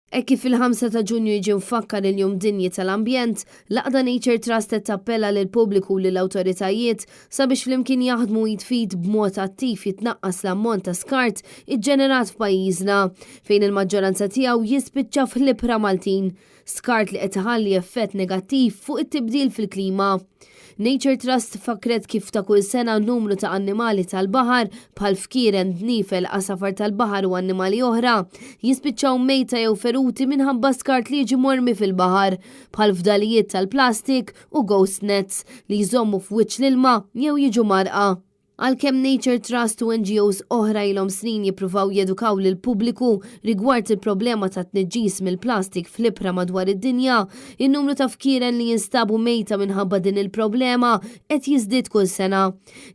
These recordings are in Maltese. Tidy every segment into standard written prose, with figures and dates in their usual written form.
Kif il-5 ta' Ġunju jiġi mfakkar il-Jum Dinji tal-Ambjent, laqda Nature Trust qed tappella lil pubbliku u lill awtoritajiet sabiex flimkien jaħdmu jitfid b'mod attiv jitnaqqas l-ammont ta' skart iġġenerat f'pajjiżna fejn il-maġġoranza tiegħu jispiċċa fl-ibħra Maltin, skart li qed iħalli effett negattiv fuq it-tibdil fil-klima. Nature Trust fakret kif ta' kull sena numru ta' annimali tal-baħar bħal fkieren, dnifel, qasafar tal-baħar u annimali oħra jispiċċaw mejta jew feruti minħabba skart li jiġi mormi fil-baħar bħal fdalijiet tal-plastik u ghost nets li jżommu f'wiċċ l-ilma jew jiġu marqa. Għalkemm Nature Trust u NGOs oħra ilhom snin jippruvaw jedukaw lil pubbliku rigward il-problema ta' tniġġis mill-plastik fl-ibħra madwar id-dinja, in-numru ta' fkieren li jinstabu mejta minħabba din il-problema qed jiżdied kull sena.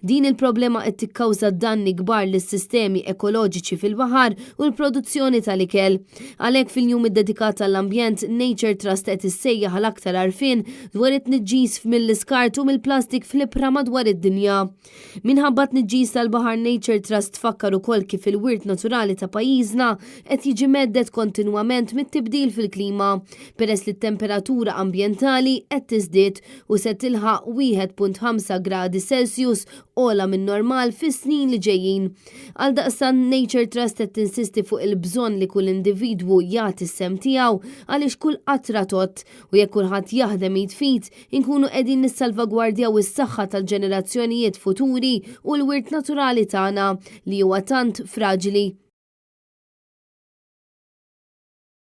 Din il-problema qed tikkawża danni kbar lis-sistemi ekoloġiċi fil-baħar u l-produzzjoni tal-ikel. Għalhekk fil-jum iddedikat tal-ambjent, Nature Trust qed issejjaħ l-aktar għarfien dwar it-tniġġis mill-iskart u mill-plastik fl-ibħra madwar id-dinja. Minħabba tniġġis tal-baħar, Nature Trust tfakkar ukoll kif il-wirt naturali ta' pajjiżna qed jiġi meddet kontinwament mit-tibdil fil-klima peress li t-temperatura ambjentali qed tiżdied u se tilħaq 1.5 gradi Celsius ogħla minn normal fis-snin li ġejjin. Għaldaqstant Nature Trust qed tinsisti fuq il-bżonn li kull individwu jagħti s-sem tiegħu għaliex kull qatra tot u jekk kulħadd jaħdem jitfid inkunu qegħdin nissalvagwardjaw is-saħħa tal-ġenerazzjonijiet futuri u l-wirt naturali tagħna li huwa tant fraġili.